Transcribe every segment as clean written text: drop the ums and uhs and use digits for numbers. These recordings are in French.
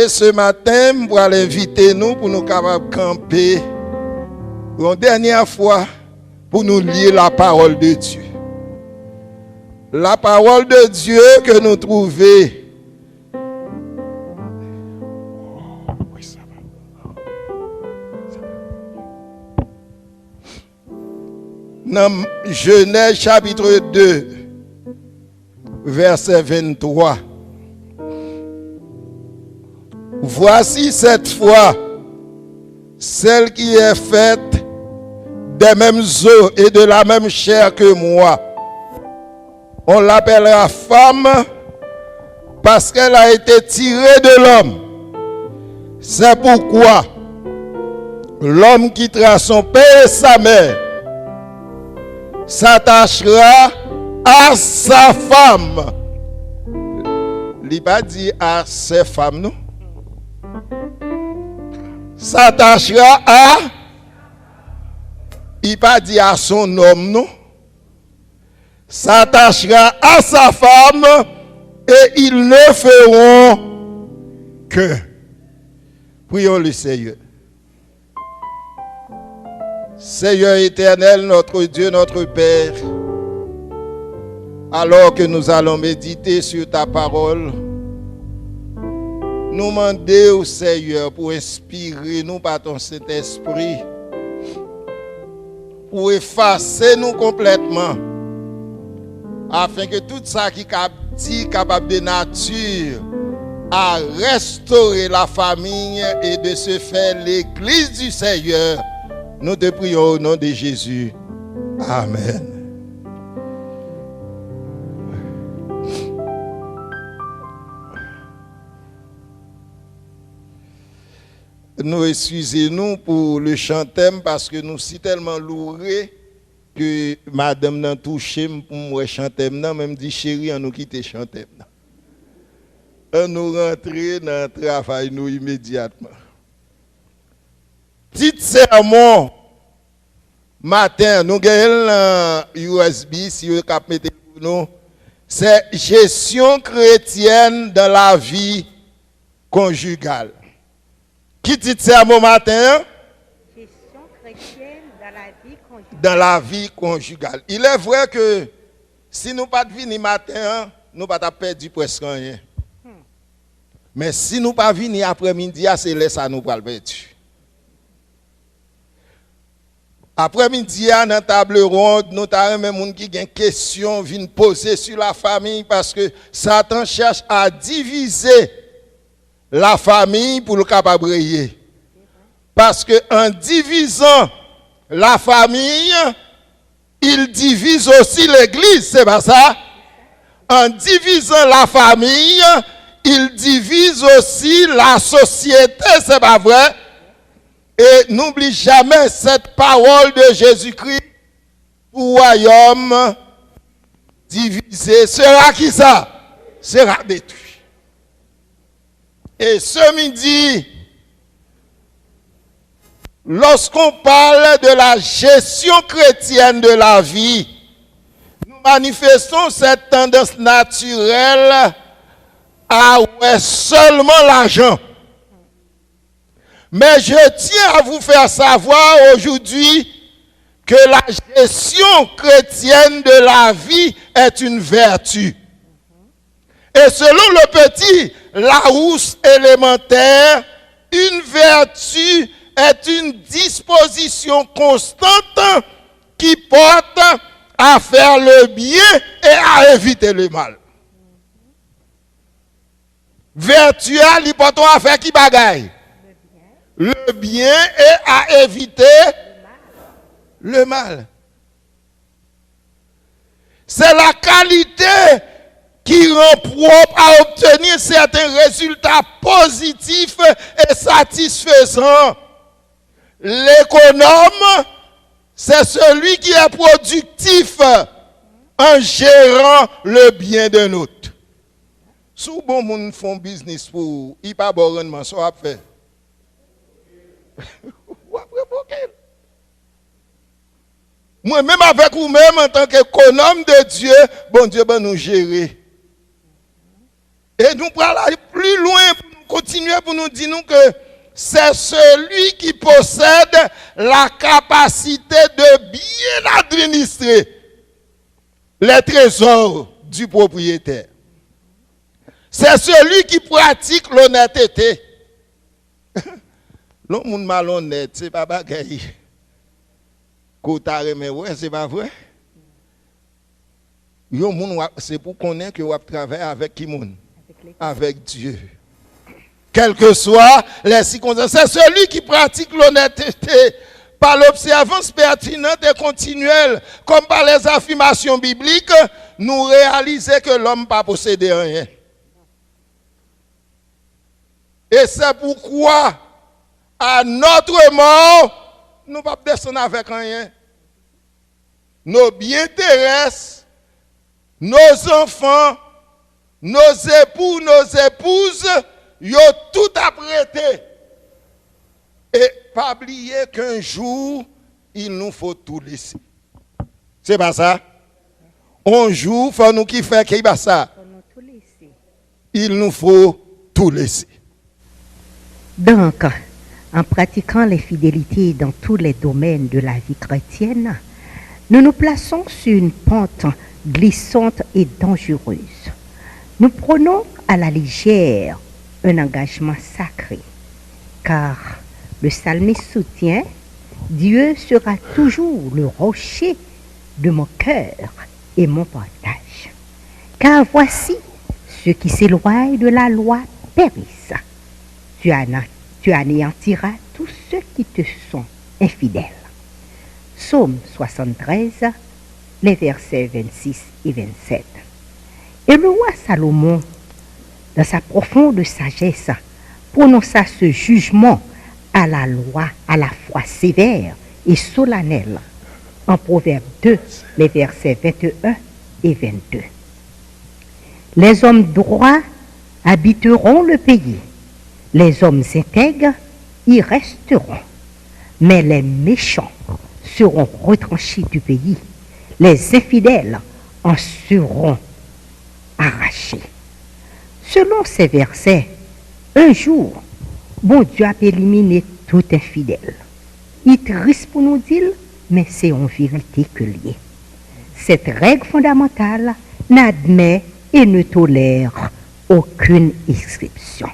Et ce matin, pour l'inviter nous, pour nous capables de camper, une dernière fois, pour nous lire la parole de Dieu. La parole de Dieu que nous trouvons dans Genèse chapitre 2, verset 23. Voici cette fois celle qui est faite des mêmes os et de la même chair que moi. On l'appellera femme parce qu'elle a été tirée de l'homme. C'est pourquoi l'homme quittera son père et sa mère, s'attachera à sa femme. Il n'a pas dit à ses femmes, non? S'attachera à. Il n'a pas dit à son homme, non? S'attachera à sa femme et ils ne feront que. Prions le Seigneur. Seigneur éternel, notre Dieu, notre Père, alors que nous allons méditer sur ta parole, nous demandons au Seigneur pour inspirer nous par ton Saint-Esprit, pour effacer nous complètement, afin que tout ça qui est capable de nature à restaurer la famille et de se faire l'église du Seigneur, nous te prions au nom de Jésus. Amen. Nous excusez-nous pour le chantem parce que nous sommes tellement lourés que madame n'a touché pour moi chanter même dit chérie on nous quitter chanter. On nous rentrer dans le travail nous immédiatement. Petit sermon matin nous gagnons USB si vous cap mettre pour nous, c'est gestion chrétienne dans la vie conjugale. Qui dit sermon matin? Gestion chrétienne dans la vie conjugale. Dans la vie conjugale. Il est vrai que si nous pas venir matin, nous pas perdu presque rien. Mais si nous pas venir après-midi, c'est là ça nous pas perdu. Après-midi, dans la table ronde, nous avons même gens qui ont des questions, viennent poser sur la famille parce que Satan cherche à diviser la famille pour le capable de briller. Parce que en divisant la famille, il divise aussi l'église, c'est pas ça? En divisant la famille, il divise aussi la société, c'est pas vrai? Et n'oublie jamais cette parole de Jésus-Christ, pour royaume divisé sera qui ça? Sera détruit. Et ce midi, lorsqu'on parle de la gestion chrétienne de la vie, nous manifestons cette tendance naturelle à ouais seulement l'argent. Mais je tiens à vous faire savoir aujourd'hui que la gestion chrétienne de la vie est une vertu. Et selon le petit Larousse élémentaire, une vertu est une disposition constante qui porte à faire le bien et à éviter le mal. Vertu, il porte à faire qui bagaille? Le bien et à éviter le mal. C'est la qualité qui rend propre à obtenir certains résultats positifs et satisfaisants. L'économe, c'est celui qui est productif en gérant le bien d'un autre. Si bon monde font business pour, il pas bon rendement, ça va faire. Moi, même avec vous-même, en tant qu'économe de Dieu, bon Dieu va nous gérer. Et nous pourrons aller plus loin pour nous continuer pour nous dire que c'est celui qui possède la capacité de bien administrer les trésors du propriétaire. C'est celui qui pratique l'honnêteté. Le monde malhonnête, c'est pas bagaille. Mais ouais, c'est pas vrai. C'est pour connaître que vous travaillez avec qui monde? Avec Dieu. Quelles que soient les circonstances. C'est celui qui pratique l'honnêteté par l'observance pertinente et continuelle, comme par les affirmations bibliques, nous réalisons que l'homme n'a pas possédé rien. Et c'est pourquoi, à notre mort, nous ne pouvons pas descendre avec rien. Nos biens terrestres, nos enfants, nos époux, nos épouses, ils ont tout apprêté. Et pas oublier qu'un jour, il nous faut tout laisser. C'est pas ça? Un jour, il faut nous qui fait qu'il va ça. Il nous faut tout laisser. Donc, en pratiquant les fidélités dans tous les domaines de la vie chrétienne, nous nous plaçons sur une pente glissante et dangereuse. Nous prenons à la légère un engagement sacré, car le psalmiste soutient « Dieu sera toujours le rocher de mon cœur et mon partage. Car voici, ceux qui s'éloignent de la loi périssent. Tu anéantiras tous ceux qui te sont infidèles. » Psaume 73, les versets 26 et 27. Et le roi Salomon, dans sa profonde sagesse, prononça ce jugement à la loi à la fois sévère et solennel en Proverbe 2, les versets 21 et 22. Les hommes droits habiteront le pays, les hommes intègres y resteront, mais les méchants seront retranchés du pays, les infidèles en seront arrachés. Selon ces versets, un jour, bon Dieu a éliminé tout infidèle. Il est triste pour nous dire, mais c'est en vérité que lié. Cette règle fondamentale n'admet et ne tolère aucune exception.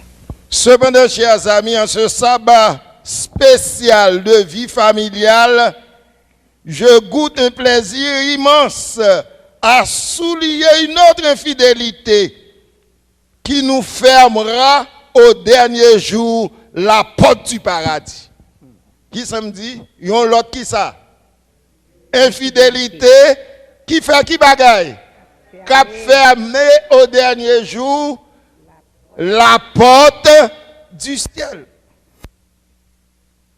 Cependant, chers amis, en ce sabbat spécial de vie familiale, je goûte un plaisir immense à souligner une autre infidélité qui nous fermera au dernier jour la porte du paradis. Qui ça me dit? Yon l'autre qui ça? Infidélité qui fait qui bagaille? Cap fermer au dernier jour la porte du ciel.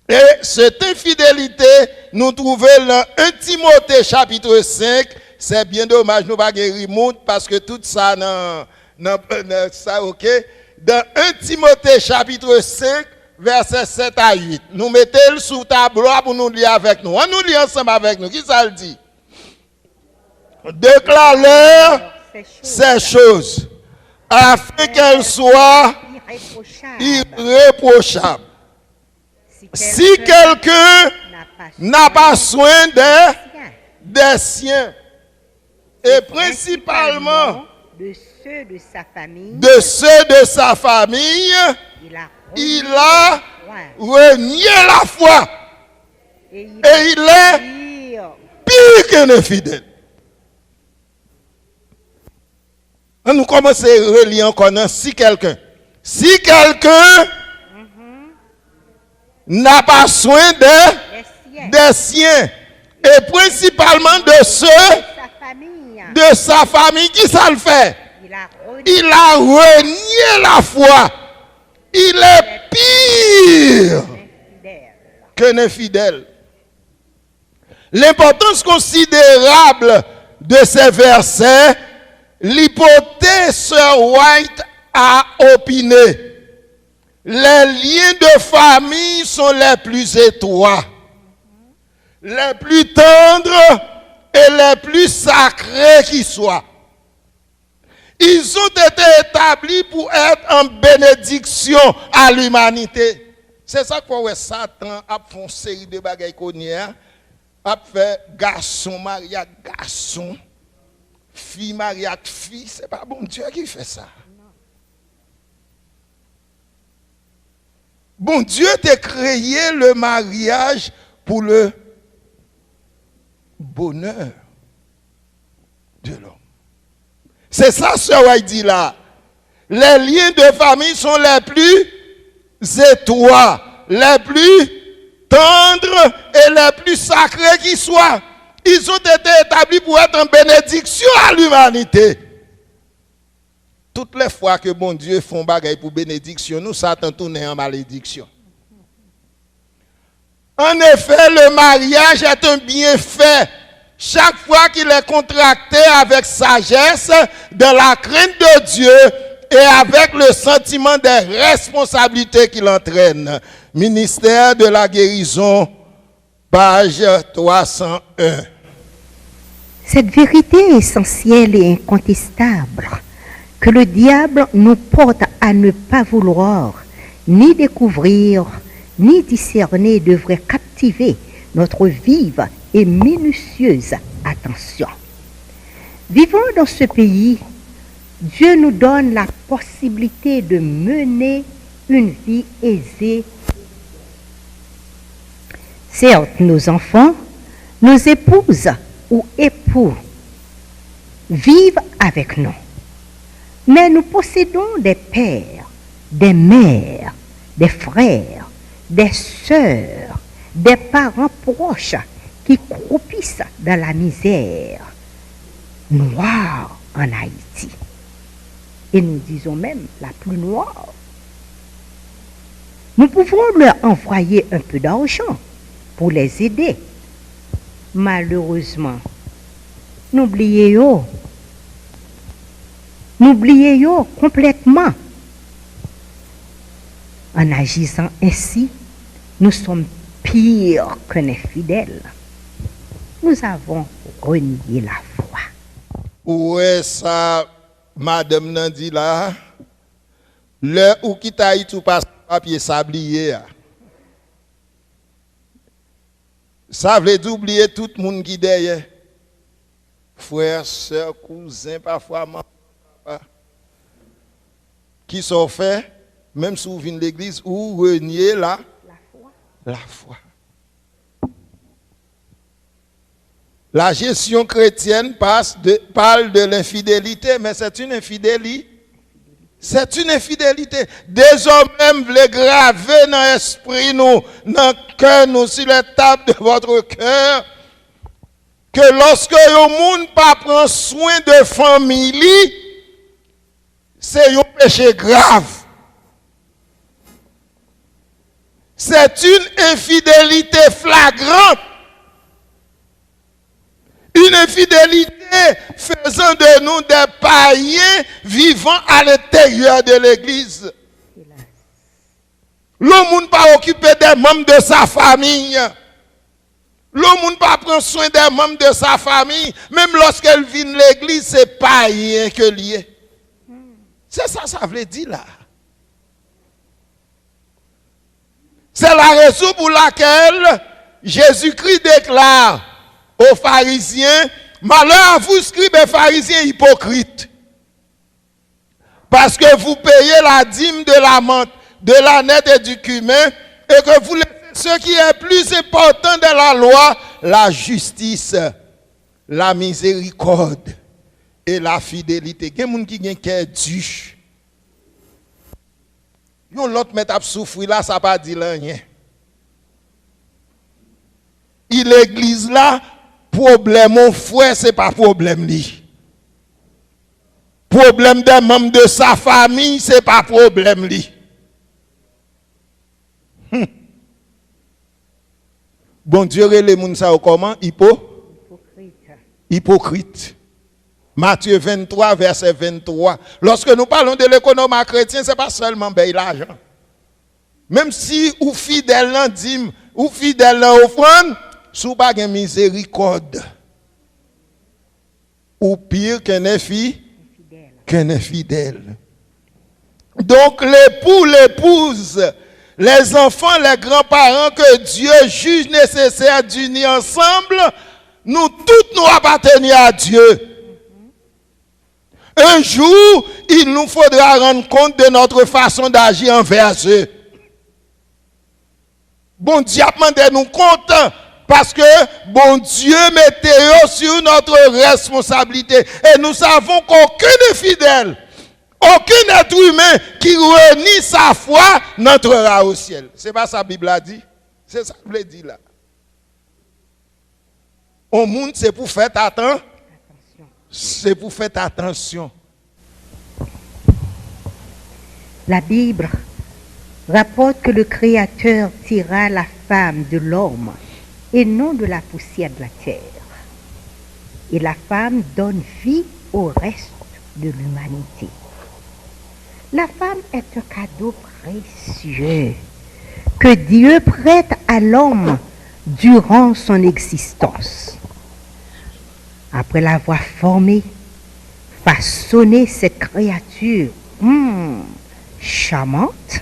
Et cette infidélité, nous trouvons dans 1 Timothée chapitre 5. C'est bien dommage, nous ne pouvons pas remonter parce que tout ça, ça, ok. Dans 1 Timothée chapitre 5, versets 7 à 8. Nous mettons le sous tableau pour nous lire avec nous. On nous lit ensemble avec nous. Qui ça le dit? Déclare-leur ces choses afin qu'elles soient irréprochables. Si quelqu'un n'a pas soin des siens, et principalement de ceux de sa famille, il a renié la foi. Et il est pire qu'un infidèle. Nous commençons à relire encore. Si quelqu'un n'a pas soin des siens, et principalement de ceux de sa famille, qui ça le fait? Il a renié la foi. Il est pire qu'un infidèle. L'importance considérable de ces versets, l'hypothèse Sir White a opiné. Les liens de famille sont les plus étroits, les plus tendres et les plus sacrés qui soient. Ils ont été établis pour être en bénédiction à l'humanité. C'est ça que Satan a fait une série de bagailles qu'on a fait garçon mariage garçon, fille mariage fille. C'est pas bon Dieu qui fait ça. Bon Dieu t'a créé le mariage pour le bonheur de l'homme. C'est ça ce qu'il dit là. Les liens de famille sont les plus étroits, les plus tendres et les plus sacrés qui soient. Ils ont été établis pour être en bénédiction à l'humanité. Toutes les fois que bon Dieu font bagaille pour bénédiction, nous Satan tourne en malédiction. En effet, le mariage est un bienfait. Chaque fois qu'il est contracté avec sagesse, de la crainte de Dieu et avec le sentiment des responsabilités qu'il entraîne. Ministère de la guérison, page 301. Cette vérité essentielle et incontestable que le diable nous porte à ne pas vouloir ni découvrir, ni discerner devrait captiver notre vive et minutieuse attention. Vivant dans ce pays, Dieu nous donne la possibilité de mener une vie aisée. Certes, nos enfants, nos épouses ou époux vivent avec nous. Mais nous possédons des pères, des mères, des frères, des sœurs, des parents proches qui croupissent dans la misère noire en Haïti. Et nous disons même la plus noire. Nous pouvons leur envoyer un peu d'argent pour les aider. Malheureusement, n'oubliez-vous complètement. En agissant ainsi, nous sommes pires qu'un infidèle. Nous avons renié la foi. Ouais, ça, madame Nandi là, le ou qui t'a eu tout passe papier sablier. Ça veut dire oublier tout le monde qui est derrière. Frères, sœurs, cousins, parfois, maman, papa, qui sont faits, même si vous venez de l'église, ou renier la foi. La foi. La gestion chrétienne parle de l'infidélité, mais c'est une infidélité. C'est une infidélité. Désormais, vous voulez graver dans l'esprit, nous, dans le cœur, nous, sur les tables de votre cœur, que lorsque le monde ne prend pas soin de famille, c'est un péché grave. C'est une infidélité flagrante. Une infidélité faisant de nous des païens vivant à l'intérieur de l'église. Le monde pas occupé des membres de sa famille. Le monde pas prendre soin des membres de sa famille. Même lorsqu'elle vient de l'église, c'est païen que lié. C'est ça, ça veut dire là. C'est la raison pour laquelle Jésus-Christ déclare aux pharisiens, malheur à vous, scribes et pharisiens hypocrites, parce que vous payez la dîme de la menthe, de la nette et du cumin, et que vous laissez ce qui est plus important de la loi, la justice, la miséricorde et la fidélité. Il y a des gens qui ont un cœur dur. L'autre met à souffrir là, ça ne pas dire rien. L'église là, problème mon frère, ce n'est pas problème li. Problème des membres de sa famille, ce n'est pas problème li. Bon Dieu, les gens ça comment? Hypocrite. Matthieu 23, verset 23. Lorsque nous parlons de l'économie chrétienne, ce n'est pas seulement payer l'argent. Même si ou fidèle en dîme, ou fidèle en offrande, sous pas de miséricorde. Ou pire qu'un aucun n'est fidèle. Donc l'époux, l'épouse, les enfants, les grands-parents que Dieu juge nécessaire d'unir ensemble, nous tous nous appartenons à Dieu. Un jour, il nous faudra rendre compte de notre façon d'agir envers eux. Bon Dieu a demandé nous compte parce que bon Dieu mettait sur notre responsabilité. Et nous savons qu'aucun n'est fidèle. Aucun être humain qui renie sa foi n'entrera au ciel. C'est pas ça que la Bible a dit. C'est ça que je dis là. Au monde, c'est pour faire attention. C'est pour faire attention. La Bible rapporte que le Créateur tira la femme de l'homme et non de la poussière de la terre. Et la femme donne vie au reste de l'humanité. La femme est un cadeau précieux que Dieu prête à l'homme durant son existence. Après l'avoir formée, façonné cette créature charmante,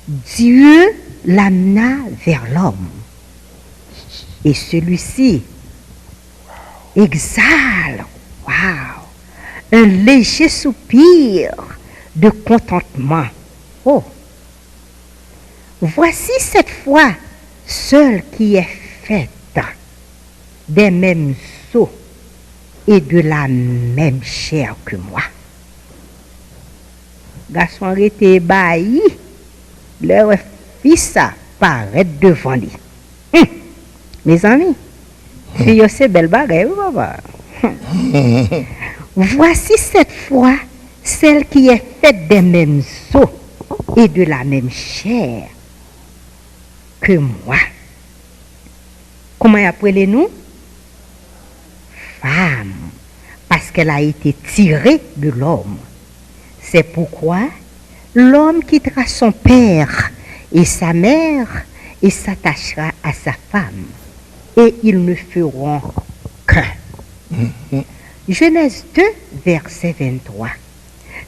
Dieu l'amena vers l'homme. Et celui-ci exhale, un léger soupir de contentement. Oh, voici cette fois seule qui est faite des mêmes os et de la même chair que moi. Garçon était ébahi, leur fils paraît devant lui. Mes amis, c'est belle bagaille, papa. Voici cette fois celle qui est faite des mêmes os et de la même chair que moi. Comment appelez-nous? Femme, parce qu'elle a été tirée de l'homme. C'est pourquoi l'homme quittera son père et sa mère et s'attachera à sa femme, et ils ne feront qu'un. Genèse 2, verset 23.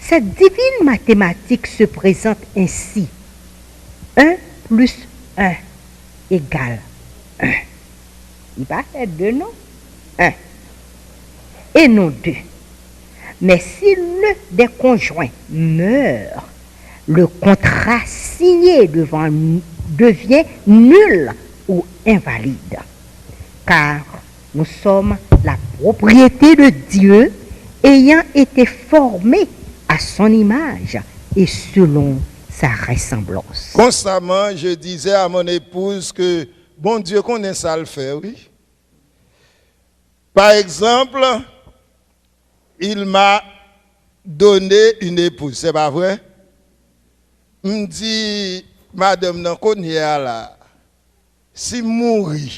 Cette divine mathématique se présente ainsi. 1 plus 1 égale 1. Il va faire 2, non? 1. Et non 2. Mais si l'un des conjoints meurt, le contrat signé devient nul ou invalide. Car nous sommes la propriété de Dieu, ayant été formés à son image et selon sa ressemblance. Constamment, je disais à mon épouse que bon Dieu connaît ça le faire, oui. Par exemple, il m'a donné une épouse, c'est pas vrai? Il me dit, madame, non, connaît là, si mourir,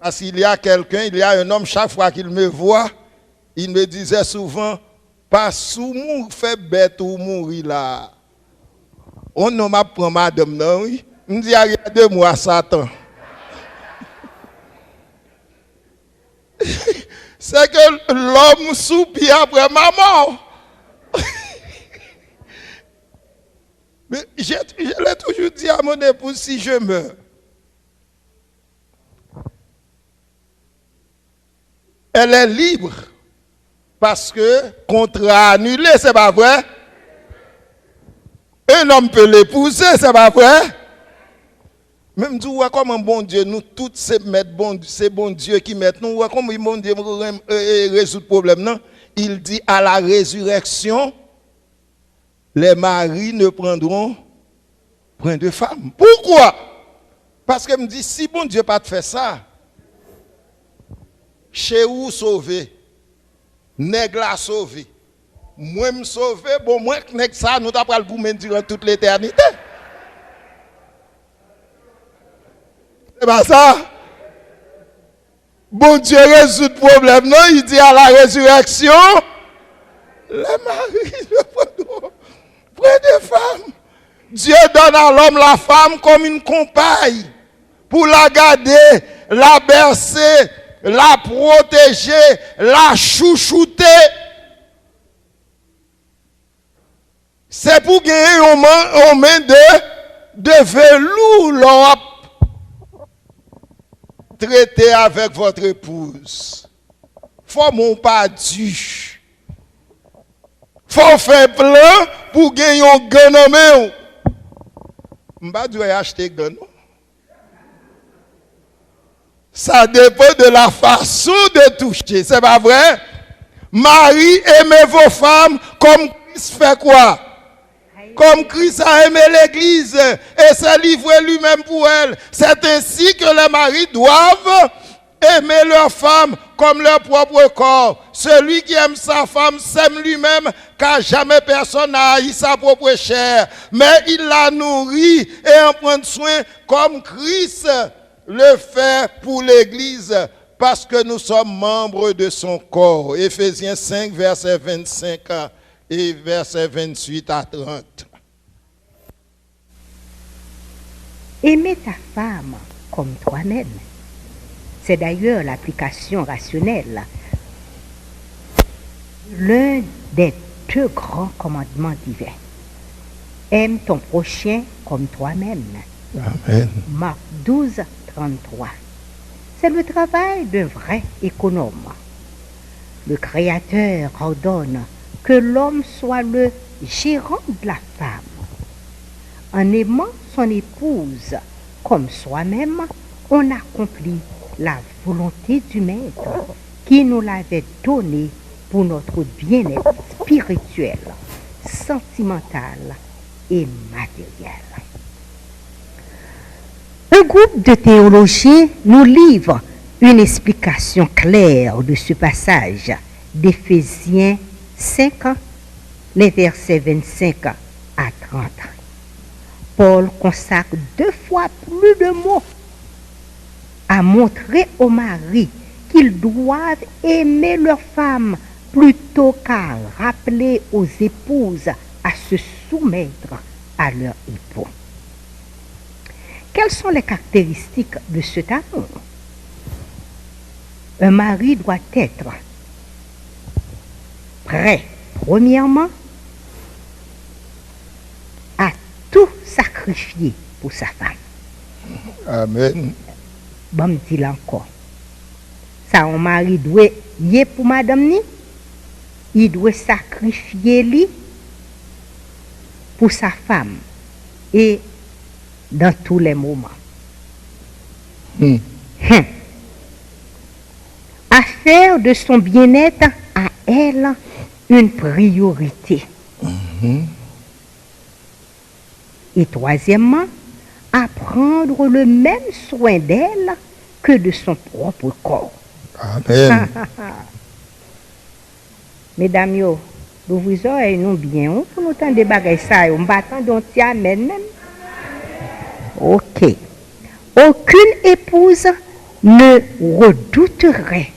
parce qu'il y a quelqu'un, il y a un homme, chaque fois qu'il me voit, il me disait souvent, pas sous mourir, fait bête ou mourir là. On ne m'a pas madame, non, oui. Il me dit, regardez-moi, Satan. C'est que l'homme soupire après ma mort. Mais je l'ai toujours dit à mon épouse, si je meurs, elle est libre. Parce que contrat annulé, c'est pas vrai. Un homme peut l'épouser, c'est pas vrai. Même tu vois comment bon Dieu, nous tous c'est bon Dieu qui met nous, comment bon Dieu résout le problème, non? Il dit à la résurrection, les maris ne prendront point de femme. Pourquoi? Parce que me dit, si bon Dieu pas te fait ça, chez vous sauvé, nèg la sauvé, moi me sauvé, bon moi nèg ça, nous t'apprends pour me durant toute l'éternité. C'est pas ça? Bon Dieu résout le problème, non? Il dit à la résurrection, les maris ne prendront point de femme. Dieu donne à l'homme la femme comme une compagne pour la garder, la bercer, la protéger, la chouchouter. pour gagner on met de velours l'on traiter avec votre épouse. Faut mon pas dû. Faut faire plan pour gagner un gain. M'pas dû acheter gain. Ça dépend de la façon de toucher. C'est pas vrai? Marie, aimez vos femmes comme Christ fait quoi? Comme Christ a aimé l'Église et s'est livré lui-même pour elle. C'est ainsi que les maris doivent aimer leurs femmes comme leur propre corps. Celui qui aime sa femme s'aime lui-même, car jamais personne n'a haï sa propre chair. Mais il la nourrit et en prend soin comme Christ le fait pour l'Église, parce que nous sommes membres de son corps. Éphésiens 5, versets 25 et versets 28 à 30. Aimer ta femme comme toi-même. C'est d'ailleurs l'application rationnelle. L'un des deux grands commandements divins. Aime ton prochain comme toi-même. Amen. Marc 12, 33. C'est le travail d'un vrai économe. Le Créateur ordonne que l'homme soit le gérant de la femme. En aimant son épouse comme soi-même, on accomplit la volonté du Maître qui nous l'avait donnée pour notre bien-être spirituel, sentimental et matériel. Un groupe de théologiens nous livre une explication claire de ce passage d'Éphésiens 5, les versets 25 à 30. Paul consacre 2 fois plus de mots à montrer aux maris qu'ils doivent aimer leurs femmes plutôt qu'à rappeler aux épouses à se soumettre à leur époux. Quelles sont les caractéristiques de cet amour? Un mari doit être prêt, premièrement, à tout sacrifier pour sa femme. Amen. Bon, me dit encore. Ça, un mari doit y pour madame ni, il doit sacrifier lui pour sa femme et dans tous les moments. À faire de son bien-être à elle une priorité. Et troisièmement, à prendre le même soin d'elle que de son propre corps. Amen. Mesdames, yo, vous vous oreilles nous bien, pour nous entendre des bagages ça, on va attendre un petit amen même. Ok. Aucune épouse ne redouterait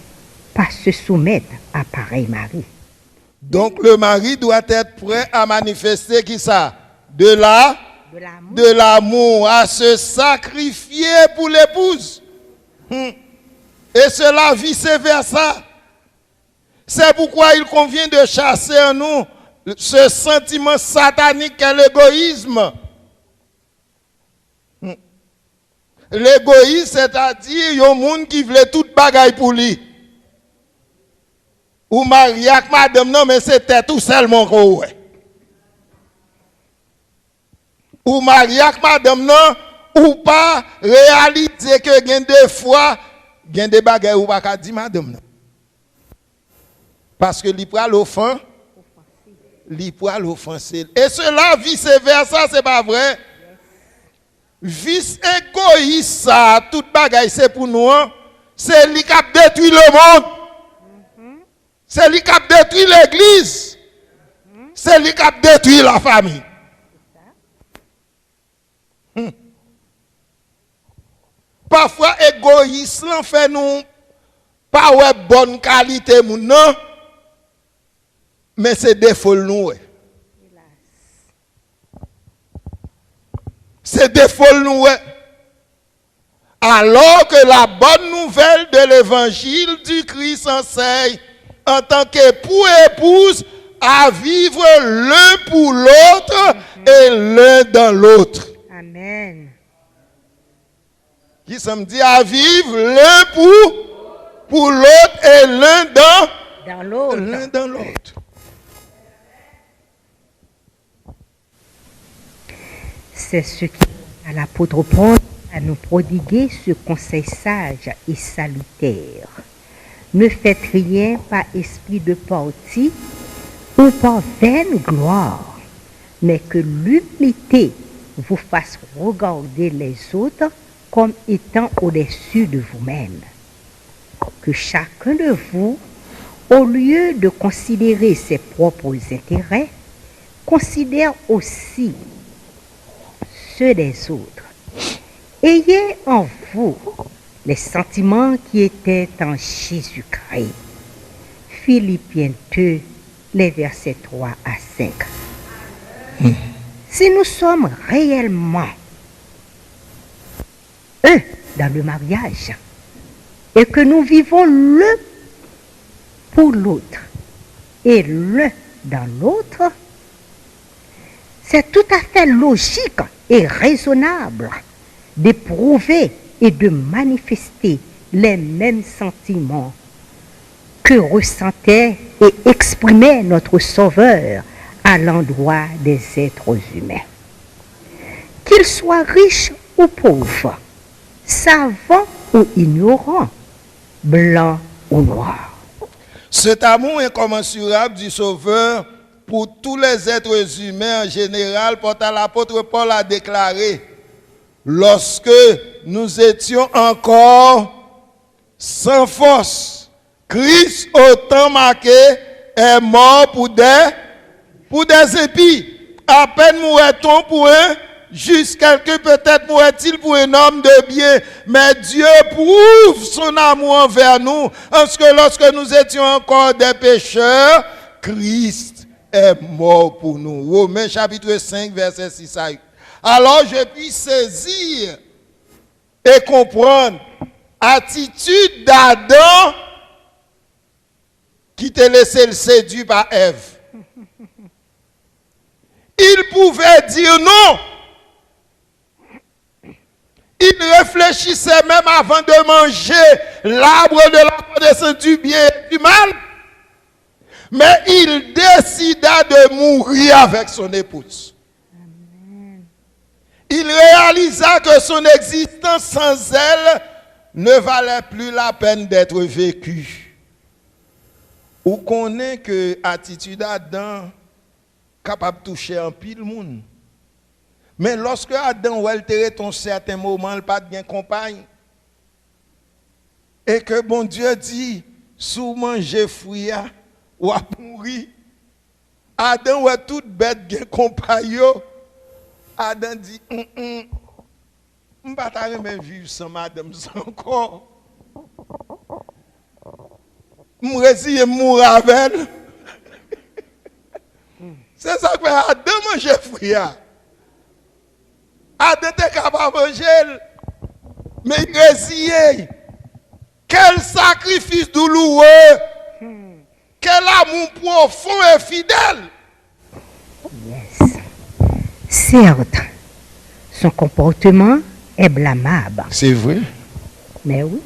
pas se soumettre à pareil mari. Donc le mari doit être prêt à manifester qui ça? De l'amour, à se sacrifier pour l'épouse. Et cela vice-versa. C'est pourquoi il convient de chasser en nous ce sentiment satanique qu'est l'égoïsme. L'égoïsme, c'est-à-dire, il y a un monde qui veut tout bagaille pour lui. Ou marié avec madame, non, mais c'était tout seulement qu'on ouais. Ou marié avec madame, non, ou pas réaliser que il y a des fois, il y a des bagailles ou pas dire madame, non. Parce que l'ipral offense, l'ipral offenser. Et cela, vice-versa, c'est pas vrai. Vice égoïste, ça, toute bagaille, c'est pour nous, hein? C'est lui qui a détruit le monde. C'est lui qui a détruit l'église. C'est lui qui a détruit la famille. Parfois, égoïste, l'en fait nous, pas ouais bonne qualité, non, mais c'est défaut nous. C'est défaut nous. Alors que la bonne nouvelle de l'évangile du Christ enseigne, en tant qu'époux et épouse, à vivre l'un pour l'autre et l'un dans l'autre. Amen. Qui ça me dit à vivre l'un pour l'autre et l'un Dans l'autre. l'un dans l'autre. C'est ce qui à l'apôtre Paul à nous prodiguer ce conseil sage et salutaire. Ne faites rien par esprit de parti ou par vaine gloire, mais que l'humilité vous fasse regarder les autres comme étant au-dessus de vous-même. Que chacun de vous, au lieu de considérer ses propres intérêts, considère aussi ceux des autres. Ayez en vous les sentiments qui étaient en Jésus-Christ. Philippiens 2, les versets 3 à 5. Si nous sommes réellement un dans le mariage et que nous vivons l'un pour l'autre et l'un dans l'autre, c'est tout à fait logique et raisonnable d'éprouver et de manifester les mêmes sentiments que ressentait et exprimait notre Sauveur à l'endroit des êtres humains. Qu'ils soient riches ou pauvres, savants ou ignorants, blancs ou noirs. Cet amour incommensurable du Sauveur pour tous les êtres humains en général, porte à l'apôtre Paul a déclaré, lorsque nous étions encore sans force, Christ au temps marqué est mort pour des épis. À peine mourrait-on pour un juste, quelqu'un peut-être mourrait-il pour un homme de bien, mais Dieu prouve son amour envers nous, parce que lorsque nous étions encore des pécheurs, Christ est mort pour nous. Romains chapitre 5, verset 6 à 8. Alors je puis saisir et comprendre l'attitude d'Adam qui t'a laissé le séduire par Ève. Il pouvait dire non. Il réfléchissait même avant de manger l'arbre de la connaissance du bien et du mal. Mais il décida de mourir avec son épouse. Amen. Il réalisa que son existence sans elle ne valait plus la peine d'être vécue. Ou connaît que l'attitude d'Adam capable de toucher un pile monde. Mais lorsque Adam ou altéré ton certain moment, il pas de bien compagne. Et que bon Dieu dit, sous manger fruit ou à mourir. Adam ou toute bête bien compagne. Adam dit, on va pas vivre sans madame encore. Je vais mourir avec elle. C'est ça que Adam mange fruit. Adam était capable de manger, mais il résillait. Quel sacrifice douloureux, quel amour profond et fidèle. Yes. Certes, son comportement est blâmable. C'est vrai. Mais oui.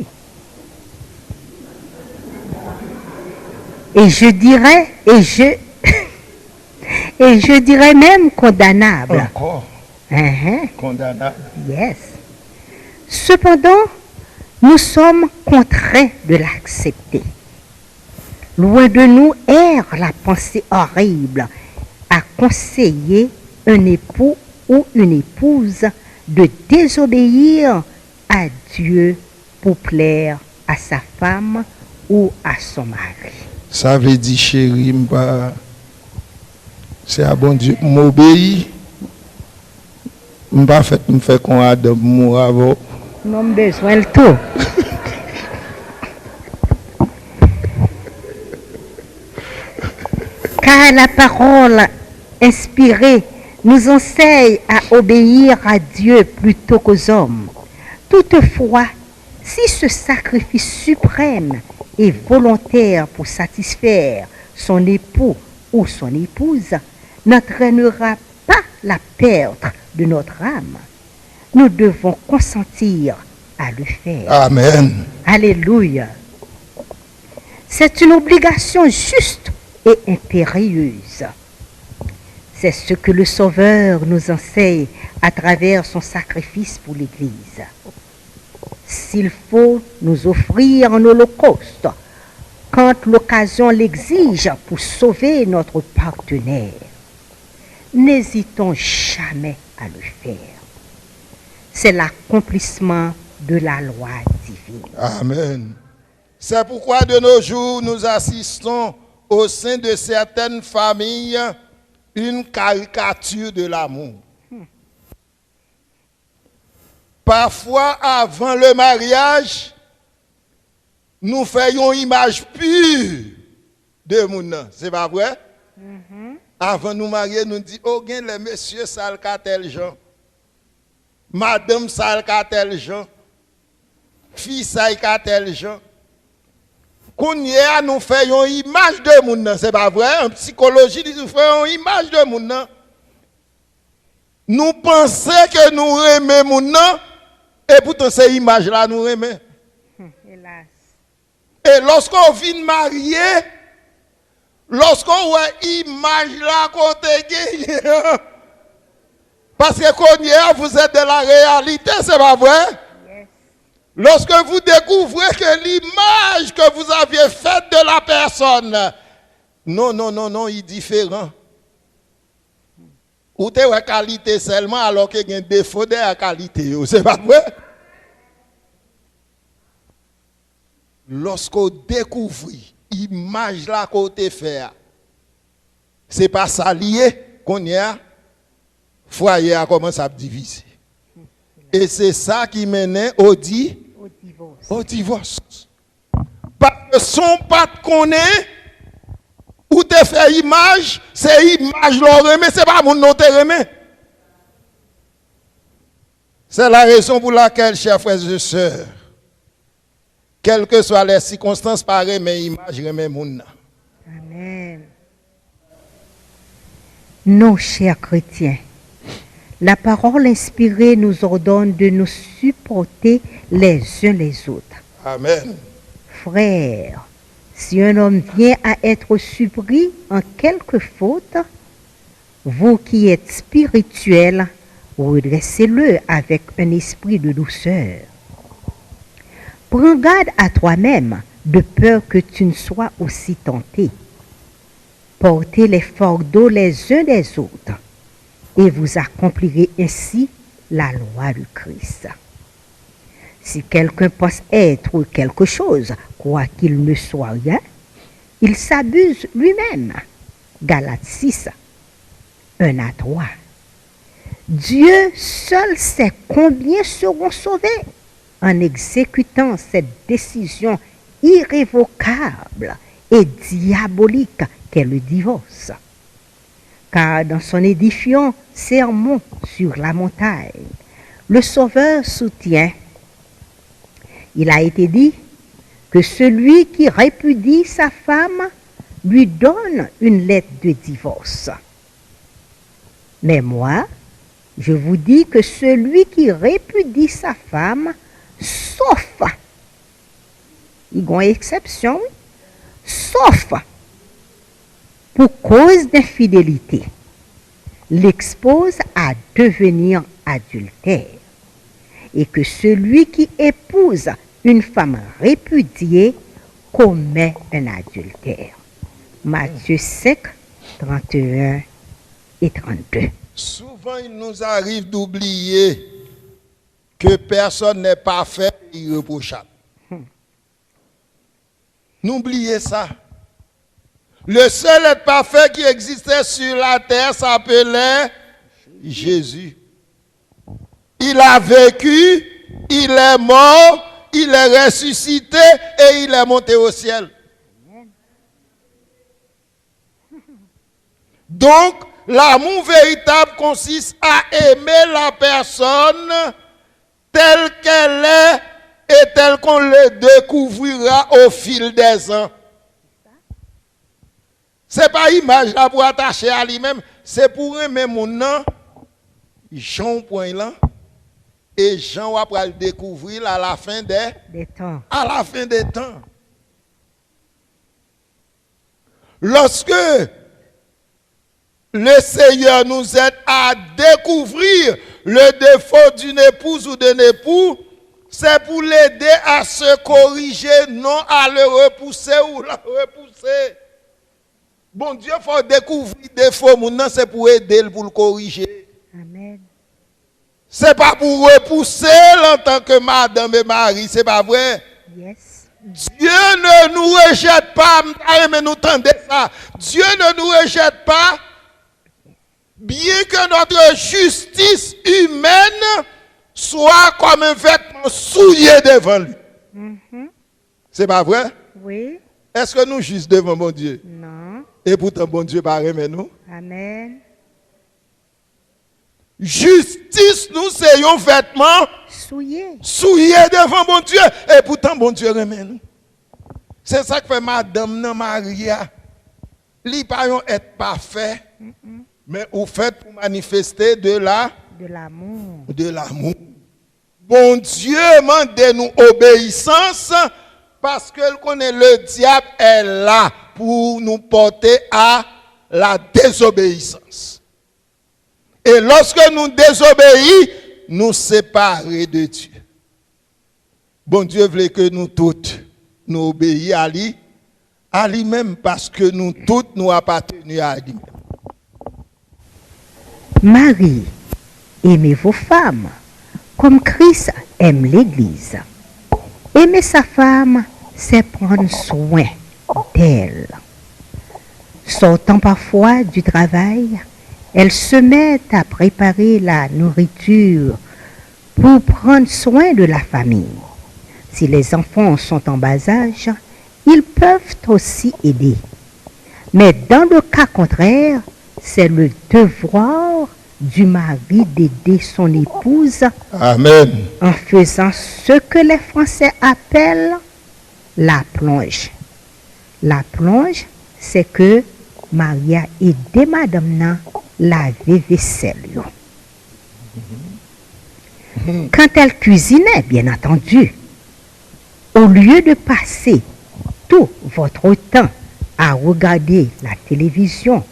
Et je dirais, et je dirais même condamnable. Encore. Condamnable. Yes. Cependant, nous sommes contraints de l'accepter. Loin de nous erre la pensée horrible à conseiller un époux ou une épouse de désobéir à Dieu pour plaire à sa femme ou à son mari. Ça veut dire, chérie, c'est à bon Dieu m'obéir. Je ne fais qu'on a de mourir avant. Non, besoin de tout. Car la parole inspirée nous enseigne à obéir à Dieu plutôt qu'aux hommes. Toutefois, si ce sacrifice suprême et volontaire pour satisfaire son époux ou son épouse n'entraînera pas la perte de notre âme. Nous devons consentir à le faire. Amen. Alléluia. C'est une obligation juste et impérieuse. C'est ce que le Sauveur nous enseigne à travers son sacrifice pour l'Église. S'il faut nous offrir en holocauste, quand l'occasion l'exige pour sauver notre partenaire, n'hésitons jamais à le faire. C'est l'accomplissement de la loi divine. Amen. C'est pourquoi de nos jours, nous assistons au sein de certaines familles une caricature de l'amour. Parfois, avant le mariage, nous faisons une image pure de mon. C'est pas vrai? Avant nous marier, nous disons, oh, les messieurs salka tel gens, madame salka tel gens, fille salka tel gens. Qu'on y a, nous faisons une image de mon. C'est pas vrai? En psychologie, nous faisons une image de mon. Nous pensons que nous aimons mon. Et pourtant, ces images-là, nous aimons. Hélas. Et lorsqu'on vient marier, lorsqu'on voit l'image là côté gagné, parce que quand vous êtes de la réalité, c'est pas vrai? Yes. Lorsque vous découvrez que l'image que vous aviez faite de la personne, non, il est différent. Ou tu as qualité seulement alors qu'il y a un défaut de la qualité. C'est pas vrai? Lorsqu'on découvre l'image là qu'on te fait, c'est pas ça lié qu'on y a, foyer a commencé à diviser. Et c'est ça qui mène au divorce. Au divorce. Parce que son pas qu'on est, ou te fait image, c'est image l'on mais c'est pas mon nom te remet. C'est la raison pour laquelle, chers frères et sœurs, quelles que soient les circonstances, pareil, mais image remet mon. Amen. Non, chers chrétiens, la parole inspirée nous ordonne de nous supporter les uns les autres. Amen. Frères, si un homme vient à être surpris en quelque faute, vous qui êtes spirituels, redressez-le avec un esprit de douceur. Prends garde à toi-même, de peur que tu ne sois aussi tenté. Portez les fardeaux les uns des autres, et vous accomplirez ainsi la loi du Christ. Si quelqu'un pense être quelque chose, quoi qu'il ne soit rien, il s'abuse lui-même. Galates 6, 1 à 3. Dieu seul sait combien seront sauvés en exécutant cette décision irrévocable et diabolique qu'est le divorce. Car dans son édifiant sermon sur la montagne, le Sauveur soutient. Il a été dit que celui qui répudie sa femme lui donne une lettre de divorce. Mais moi, je vous dis que celui qui répudie sa femme, sauf, il y a une exception, sauf pour cause d'infidélité, l'expose à devenir adultère, et que celui qui épouse une femme répudiée commet un adultère. Matthieu 5, 31 et 32. Souvent, il nous arrive d'oublier que personne n'est parfait et irréprochable. N'oubliez ça. Le seul être parfait qui existait sur la terre s'appelait Jésus. Il a vécu, il est mort, il est ressuscité et il est monté au ciel. Donc, l'amour véritable consiste à aimer la personne telle qu'elle est et telle qu'on le découvrira au fil des ans. C'est pas image là pour attacher à lui-même, c'est pour aimer mon nom. Jean point là et Jean va le découvrir à la fin des temps. À la fin des temps. Lorsque le Seigneur nous aide à découvrir le défaut d'une épouse ou d'un époux, c'est pour l'aider à se corriger, non à le repousser ou la repousser. Bon Dieu, il faut découvrir le défaut, maintenant c'est pour aider pour le corriger. Amen. C'est pas pour repousser en tant que madame et mari, c'est pas vrai? Yes. Dieu ne nous rejette pas, mais nous tendez ça. Dieu ne nous rejette pas, bien que notre justice humaine soit comme un vêtement souillé devant lui. C'est pas vrai? Oui. Est-ce que nous juste devant mon Dieu? Non. Et pourtant, bon Dieu pas aimer nous. Amen. Justice, nous, c'est un vêtement Souillé. Souillé devant bon Dieu. Et pourtant, bon Dieu remet nous. C'est ça que fait Madame nan Maria. Li pa yon être parfait, mais au fait pour manifester de l'amour. De l'amour. Bon Dieu mande nous obéissance parce qu'elle connaît le diable est là pour nous porter à la désobéissance. Et lorsque nous désobéissons, nous séparons de Dieu. Bon Dieu voulait que nous toutes nous obéissions à lui-même parce que nous toutes nous appartenons à lui-même. Marie, aimez vos femmes comme Christ aime l'Église. Aimer sa femme, c'est prendre soin d'elle. Sortant parfois du travail, elle se met à préparer la nourriture pour prendre soin de la famille. Si les enfants sont en bas âge, ils peuvent aussi aider. Mais dans le cas contraire, c'est le devoir du mari d'aider son épouse. Amen. En faisant ce que les Français appellent la plonge. La plonge, c'est que Maria aidait madame nan laver vaisselle. Quand elle cuisinait, bien entendu, au lieu de passer tout votre temps à regarder la télévision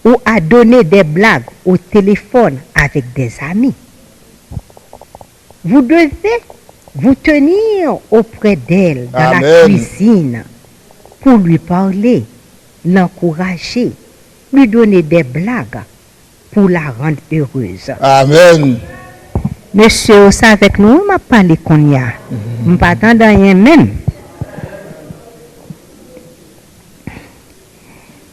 ou à donner des blagues au téléphone avec des amis, vous devez vous tenir auprès d'elle dans Amen. la cuisine pour lui parler, l'encourager, lui donner des blagues pour la rendre heureuse. Amen. Monsieur, ça avec nous, m'a parlé qu'on y a. Je ne m'attends à rien même.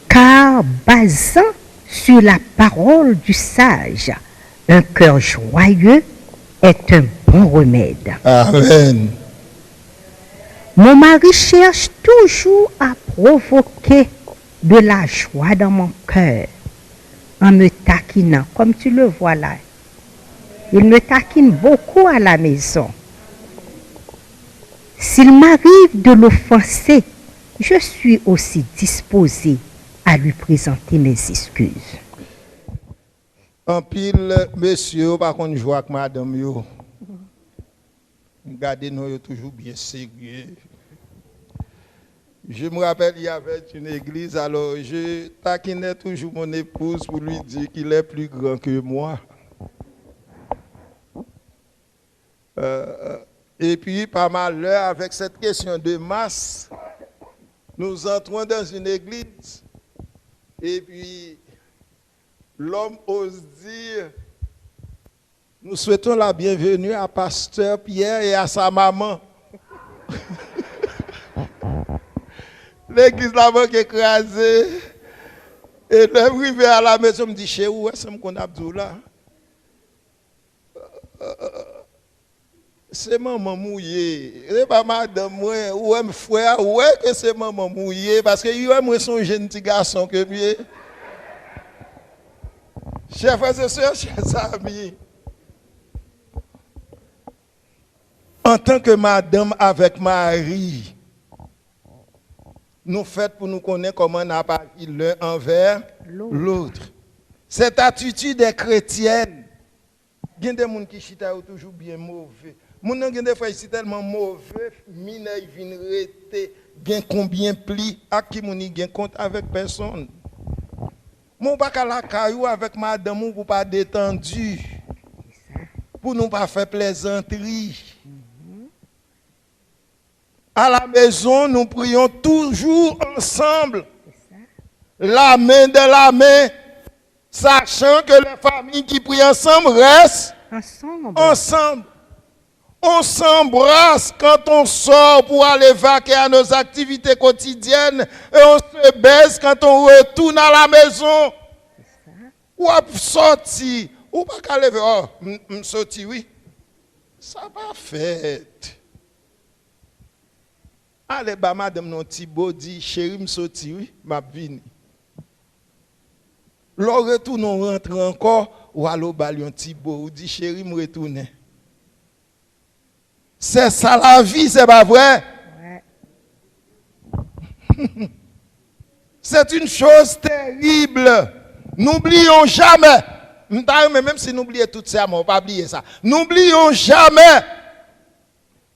Car basant sur la parole du sage, un cœur joyeux est un bon remède. Amen. Mon mari cherche toujours à provoquer de la joie dans mon cœur en me taquinant, comme tu le vois là. Il me taquine beaucoup à la maison. S'il m'arrive de l'offenser, je suis aussi disposée à lui présenter mes excuses. En pile, monsieur, par contre, je vois que madame, yo. Regardez, nous toujours bien sérieux. Je me rappelle, il y avait une église, alors je taquinais toujours mon épouse pour lui dire qu'il est plus grand que moi. Et puis, par malheur, avec cette question de masse, nous entrons dans une église. Et puis, l'homme ose dire, nous souhaitons la bienvenue à Pasteur Pierre et à sa maman. L'église là-bas est écrasée. Et le arrivé à la maison, me dit, chez où est-ce qu'on a là? C'est maman mouillée. C'est pas madame, ou un frère, ouais que c'est maman mouillée. Parce que moi, son jeune petit garçon que lui. Chers frères et sœurs, chers amis. En tant que madame avec Marie, nous faisons pour nous connaître comment on a parlé l'un envers l'autre. Cette attitude est chrétienne. Il y a des gens qui sont toujours bien mauvais. Moun nan gen des fois ici tellement mauvais, mine vinn rete, gen combien pli, à qui mouni gen compte avec personne. Mon pas la caillou avec madame ou pour pas détendu. Pour nous pas faire plaisanterie. À la maison, nous prions toujours ensemble. La main de la main, sachant que les familles qui prient ensemble restent ensemble. On s'embrasse quand on sort pour aller vaquer à nos activités quotidiennes et on se baise quand on retourne à la maison. Ou à sortir, ou pas qu'à lever, oh, sorti, oui. Ça va fait. Allez, bah, madame, non, Thibaut dit, chérie, m'sorti, oui, m'a vini. L'on retourne, on rentre encore, ou à l'eau, balion Thibaut, ou dit, chérie, me retourne. C'est ça la vie, c'est pas vrai? Ouais. C'est une chose terrible. N'oublions jamais, même si nous oublions tout ça, on ne pas oublier ça. N'oublions jamais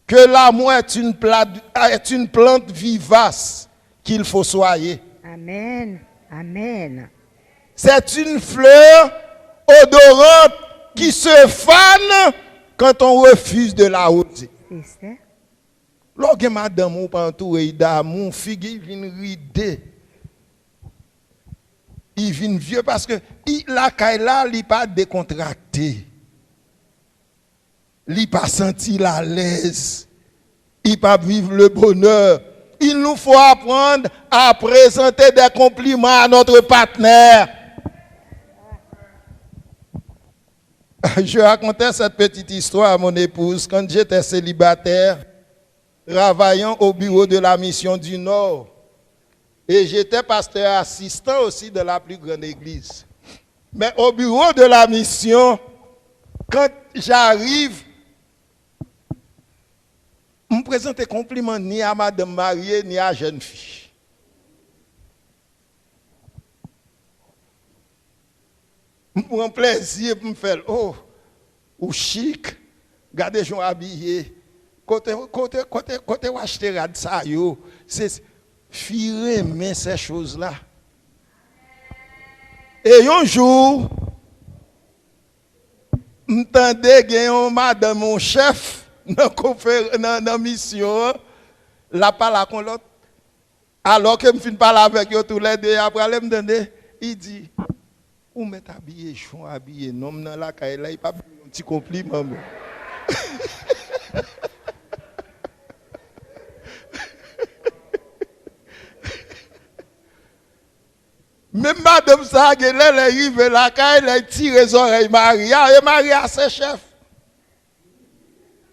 que l'amour est une plante vivace qu'il faut soigner. Amen. Amen. C'est une fleur odorante qui se fane quand on refuse de la ôter. Lorsque madame ou pas entouré d'amour, figue vient rider. Il vient vieux parce que la caille-là, il n'est pas décontracté. Il n'est pas senti la l'aise. Il n'est pas vivre le bonheur. Il nous faut apprendre à présenter des compliments à notre partenaire. Je racontais cette petite histoire à mon épouse quand j'étais célibataire, travaillant au bureau de la mission du Nord. Et j'étais pasteur assistant aussi de la plus grande église. Mais au bureau de la mission, quand j'arrive, je ne me présente compliment ni à madame mariée ni à jeune fille. Je prends plaisir pour me faire, oh, ou chic, regardez, je suis habillé. Côté où acheter ça, c'est fier mais ces choses-là. Et un jour, m'entendais que madame mon chef dans la mission, la parle à l'autre. Alors que je finis parler avec eux tous les deux, après il dit, où m'est habillé, je suis habillé, non, dans la caille là, il pas un petit compliment. Même madame ça, elle arrive la caille, elle tire les oreilles Maria, et Maria c'est chef.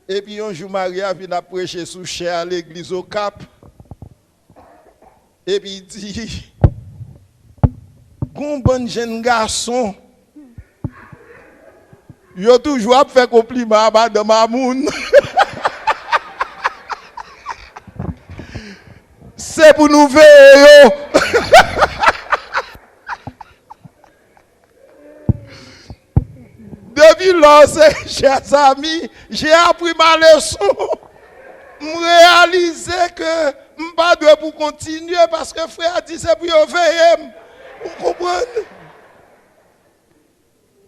Et puis un jour Maria vient prêcher sous chair à l'église au Cap. Et puis il dit, un bon jeune garçon, il a toujours fait compliment à madame Amoun. C'est pour nous veiller. Depuis lors, chers amis, j'ai appris ma leçon. Je réalisé que je ne pas pour continuer parce que frère a dit c'est pour veiller. Vous comprenez?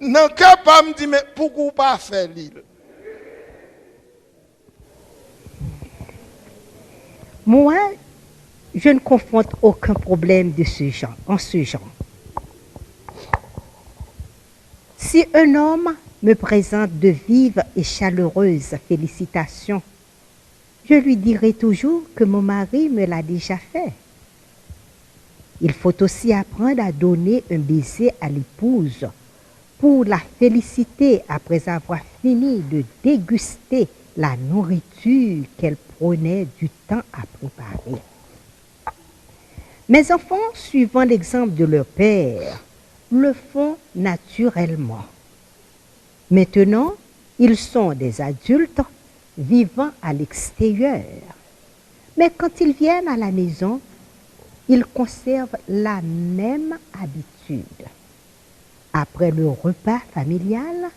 Non, que pas me dire, mais pourquoi pas faire l'île? Moi, je ne confronte aucun problème de ce genre, en ce genre. Si un homme me présente de vives et chaleureuses félicitations, je lui dirai toujours que mon mari me l'a déjà fait. Il faut aussi apprendre à donner un baiser à l'épouse pour la féliciter après avoir fini de déguster la nourriture qu'elle prenait du temps à préparer. Mes enfants, suivant l'exemple de leur père, le font naturellement. Maintenant, ils sont des adultes vivant à l'extérieur. Mais quand ils viennent à la maison, ils conservent la même habitude. Après le repas familial,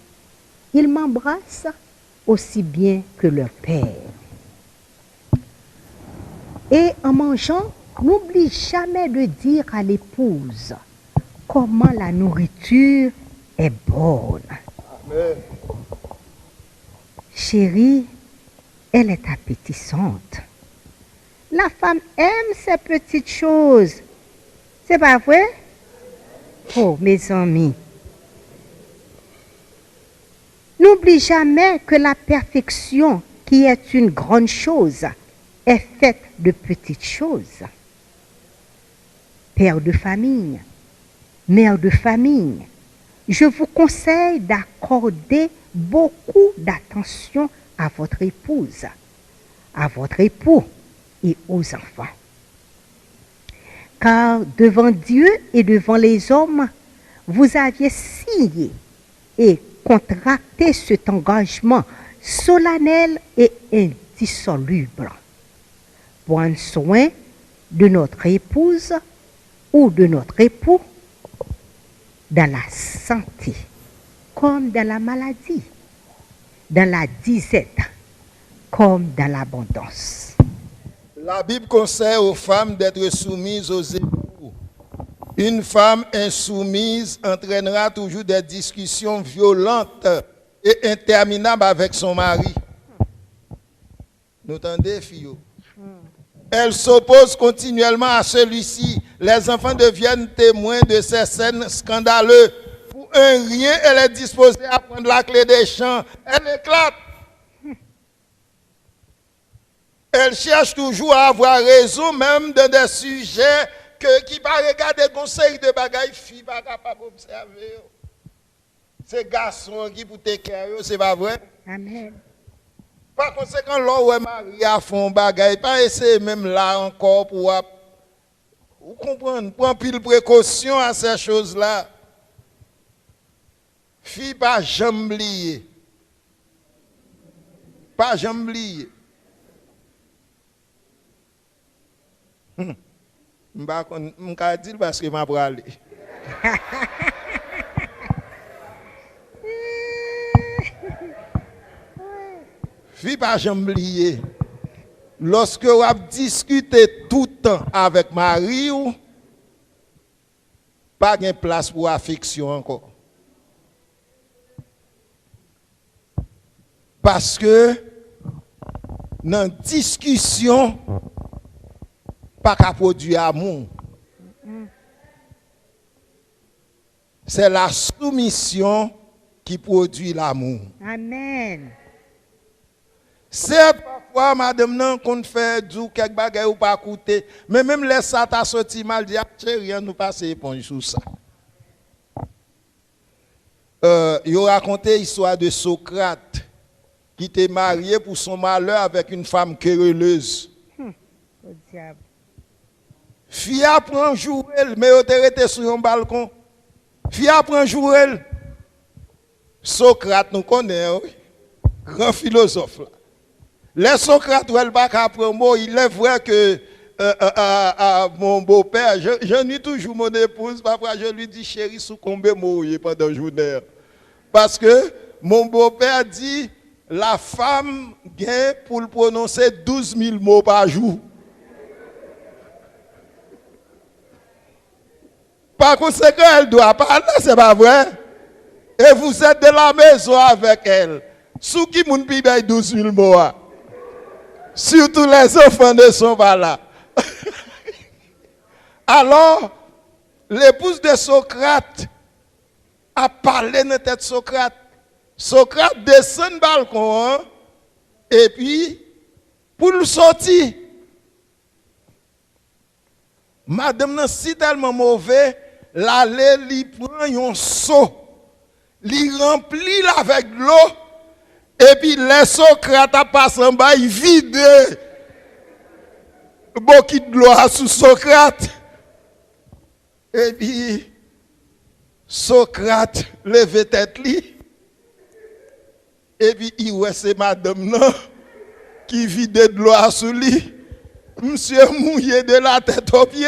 ils m'embrassent aussi bien que leur père. Et en mangeant, n'oublie jamais de dire à l'épouse comment la nourriture est bonne. Amen. Chérie, elle est appétissante. La femme aime ces petites choses. C'est pas vrai? Oh, mes amis. N'oublie jamais que la perfection, qui est une grande chose, est faite de petites choses. Père de famille, mère de famille, je vous conseille d'accorder beaucoup d'attention à votre épouse, à votre époux et aux enfants. Car devant Dieu et devant les hommes, vous aviez signé et contracté cet engagement solennel et indissoluble. Prendre soin de notre épouse ou de notre époux dans la santé comme dans la maladie, dans la disette comme dans l'abondance. La Bible conseille aux femmes d'être soumises aux époux. Une femme insoumise entraînera toujours des discussions violentes et interminables avec son mari. Nous entendez, filles? Elle s'oppose continuellement à celui-ci. Les enfants deviennent témoins de ces scènes scandaleuses. Pour un rien, elle est disposée à prendre la clé des champs. Elle éclate. Elle cherche toujours à avoir raison, même dans des sujets qui ne pas regarder conseil de bagaille, fille pas capable d'observer. Ces garçons qui pour te care, c'est pas vrai? Amen. Par conséquent, l'on est marié à fond bagaille, pas essayer même là encore pour vous comprendre, prendre pile précaution à ces choses-là. Fille pas jamais liée. Pas jamais liée. Je ne sais pas dire parce que je vais aller. Fille pas jamais liée. Lorsque vous discutez tout le temps avec Marie, pas de place pour affection encore. Parce que dans la discussion, pas qu'à produire amour. C'est la soumission qui produit l'amour. Amen. C'est parfois, madame, non, qu'on fait du quelque bagaille ou pas coûter. Mais même les ça t'a sorti mal, dit, rien nous passer éponge sur ça. Il a raconté l'histoire de Socrate qui était marié pour son malheur avec une femme querelleuse. Au diable. Fille apprend jouer, mais elle était sur un balcon. Fille apprend jouer. Socrate nous connaît, oui. Grand philosophe. Là. Les Socrates, où elle va apprendre, il est vrai que mon beau-père, je dis toujours mon épouse, parfois je lui dis chérie, sous combien mourir pendant la journée. Parce que mon beau-père dit, la femme gagne pour prononcer 12 000 mots par jour. Par conséquent, elle doit parler, c'est pas vrai. Et vous êtes de la maison avec elle. Sous qui moun pi bay 12 000 mots. Surtout les enfants ne sont pas là. Alors, l'épouse de Socrate a parlé dans tête Socrate. Socrate descend le balcon, hein, et puis, pour le sortir, madame nan si tellement mauvais, l'aller li prend un seau, li remplit avec l'eau, et puis les Socrates a passé en bas, il vide beaucoup de l'eau sous Socrate. Et puis, Socrate levait tête li, et puis il ouais c'est madame non, qui vide de l'eau sous lui. Monsieur mouillé de la tête aux pieds.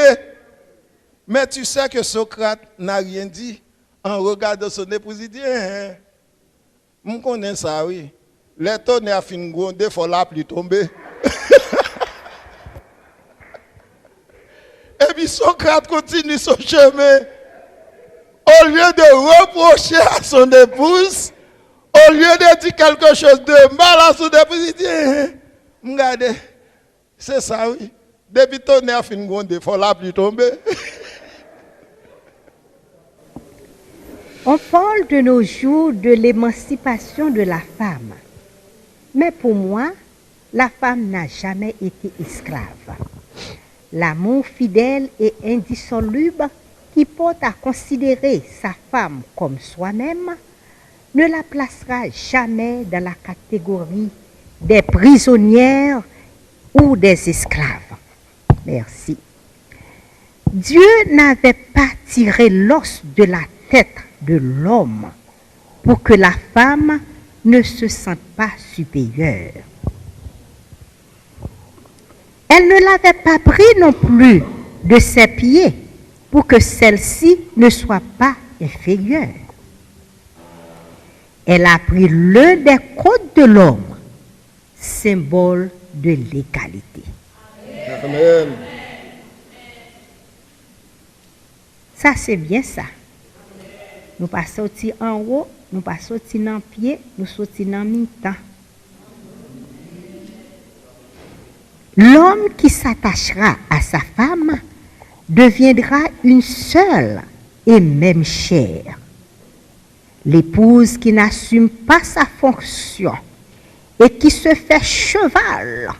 Mais tu sais que Socrate n'a rien dit en regardant son épouse. Il dit, je connais ça, oui. Les tonnerres fin gronder, il faut la pluie tomber. Et puis Socrate continue son chemin. Au lieu de reprocher à son épouse, au lieu de dire quelque chose de mal à son épouse, il dit, regardez, c'est ça, oui. Depuis tonnerre fin gronder, il faut la pluie tomber. On parle de nos jours de l'émancipation de la femme. Mais pour moi, la femme n'a jamais été esclave. L'amour fidèle et indissoluble qui porte à considérer sa femme comme soi-même ne la placera jamais dans la catégorie des prisonnières ou des esclaves. Merci. Dieu n'avait pas tiré l'os de la tête de l'homme pour que la femme ne se sente pas supérieure. Elle ne l'avait pas pris non plus de ses pieds pour que celle-ci ne soit pas inférieure. Elle a pris l'un des côtes de l'homme, symbole de l'égalité. Amen. Ça, c'est bien ça. Nous pas sortis en haut, nous pas sortis dans le pied, nous sortis dans le mi-temps. L'homme qui s'attachera à sa femme deviendra une seule et même chair. L'épouse qui n'assume pas sa fonction et qui se fait cheval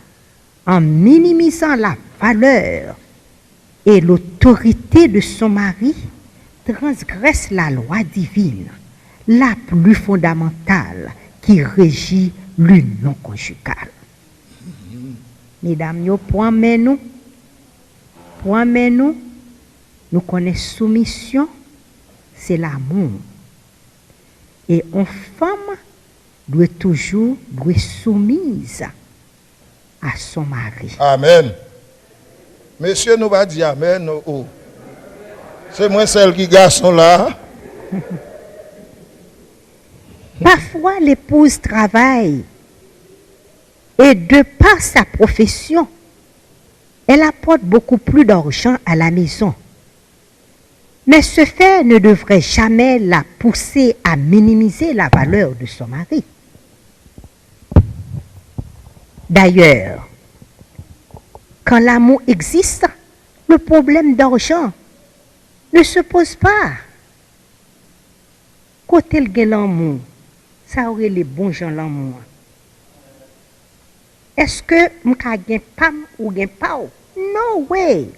en minimisant la valeur et l'autorité de son mari transgresse la loi divine, la plus fondamentale qui régit l'union conjugale. Mesdames, nous prenons nous connaissons soumission, c'est l'amour. Et une femme doit toujours être soumise à son mari. Amen. Monsieur nous va dire Amen. Oh. C'est moi celle qui garçon là. Parfois, l'épouse travaille et de par sa profession, elle apporte beaucoup plus d'argent à la maison. Mais ce fait ne devrait jamais la pousser à minimiser la valeur de son mari. D'ailleurs, quand l'amour existe, le problème d'argent ne se pose pas. Côté le l'amour, ça aurait les bons gens l'amour. Est-ce que m'ka gen pam ou gen pa ou? No way.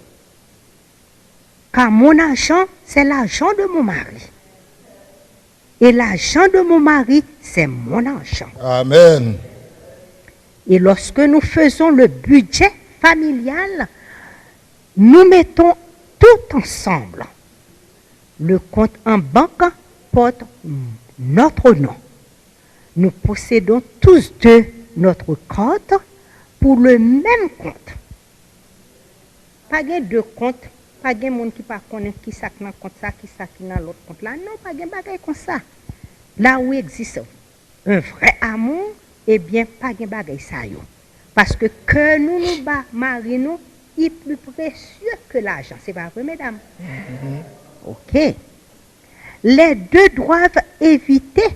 Car mon argent, c'est l'argent de mon mari. Et l'argent de mon mari, c'est mon argent. Amen. Et lorsque nous faisons le budget familial, nous mettons tout ensemble. Le compte en banque porte notre nom. Nous possédons tous deux notre compte pour le même compte. Pas de deux comptes, pas de monde qui pas connaît qui ça dans compte ça, qui ça dans l'autre compte là. Non, pas de bagaille comme ça. Là où existe un vrai amour, eh bien pas de bagaille ça yo. Parce que nous marions nous, il est plus précieux que l'argent. C'est pas vrai, mesdames? OK. Les deux doivent éviter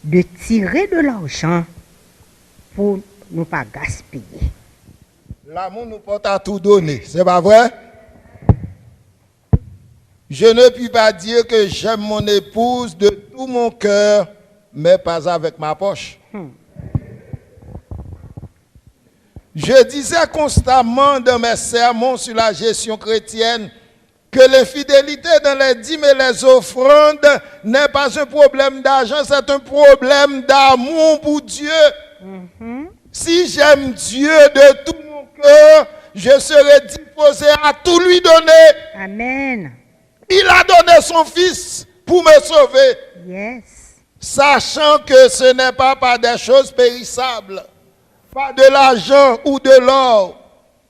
de tirer de l'argent pour ne pas gaspiller. L'amour nous porte à tout donner, c'est pas vrai? Je ne puis pas dire que j'aime mon épouse de tout mon cœur, mais pas avec ma poche. Je disais constamment dans mes sermons sur la gestion chrétienne que l'infidélité dans les dîmes et les offrandes n'est pas un problème d'argent, c'est un problème d'amour pour Dieu. Si j'aime Dieu de tout mon cœur, je serai disposé à tout lui donner. Amen. Il a donné son fils pour me sauver. Yes. Sachant que ce n'est pas par des choses périssables, pas de l'argent ou de l'or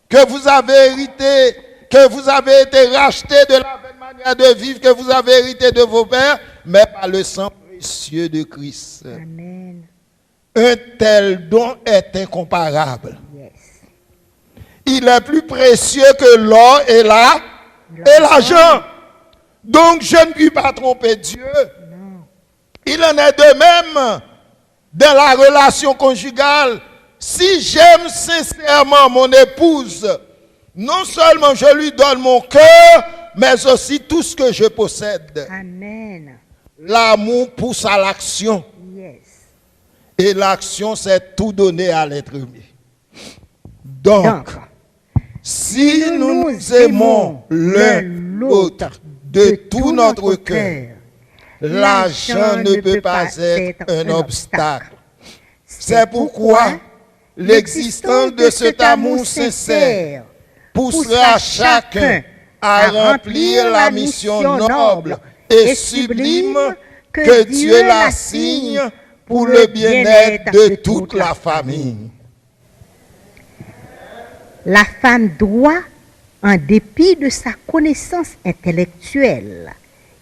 que vous avez hérité, que vous avez été racheté de l'avènement manière de vivre que vous avez hérité de vos pères, mais par le sang précieux de Christ. Amen. Un tel don est incomparable. Yes. Il est plus précieux que l'or et l'argent. Donc je ne puis pas tromper Dieu. Non. Il en est de même dans la relation conjugale. Si j'aime sincèrement mon épouse, non seulement je lui donne mon cœur, mais aussi tout ce que je possède. Amen. L'amour pousse à l'action. Yes. Et l'action, c'est tout donner à l'être aimé. Donc, si nous nous aimons l'un l'autre de tout notre cœur, l'argent ne peut pas être un obstacle. C'est pourquoi l'existence de cet amour sincère poussera chacun à remplir la mission noble et sublime que Dieu l'assigne pour le bien-être de toute la famille. La femme doit, en dépit de sa connaissance intellectuelle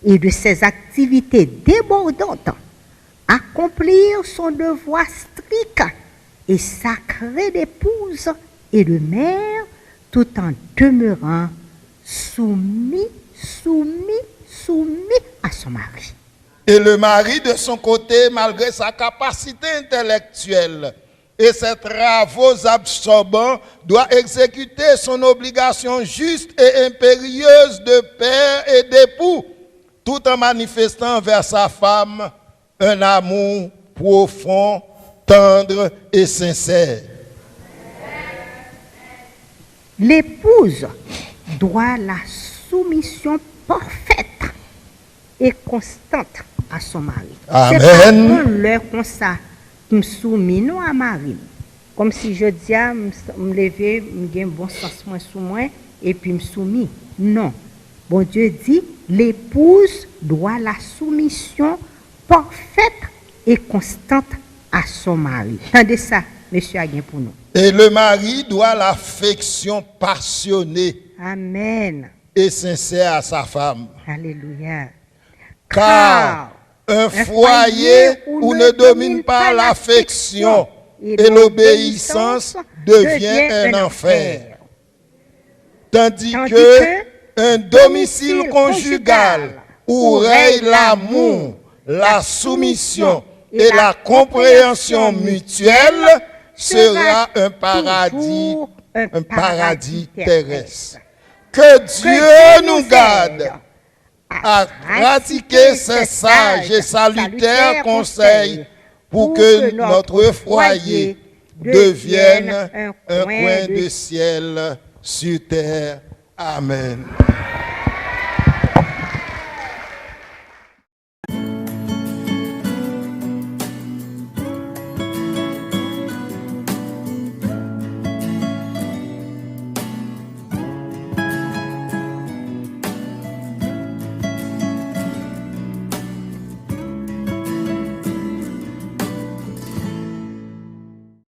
et de ses activités débordantes, accomplir son devoir strict et sacré d'épouse et de mère, tout en demeurant soumis à son mari. Et le mari, de son côté, malgré sa capacité intellectuelle et ses travaux absorbants, doit exécuter son obligation juste et impérieuse de père et d'époux, tout en manifestant vers sa femme un amour profond, tendre et sincère. L'épouse doit la soumission parfaite et constante à son mari. Amen. C'est pas l'heure comme ça, me soumis non à mari. Comme si je disais, me lever, me gagne bon sens moins sous moi et puis me soumis. Non. Bon Dieu dit, l'épouse doit la soumission parfaite et constante à son mari. Tendez ça, monsieur Aguin pour nous. Et le mari doit l'affection passionnée Amen. et sincère à sa femme. Alléluia. Car un foyer où ne domine pas l'affection et l'obéissance devient un enfer. Tandis que un domicile conjugal où règne l'amour, la soumission et la compréhension mutuelle sera un paradis terrestre. Que Dieu nous garde à pratiquer ces sages et salutaires conseils pour que notre foyer devienne un coin de ciel sur terre. Amen.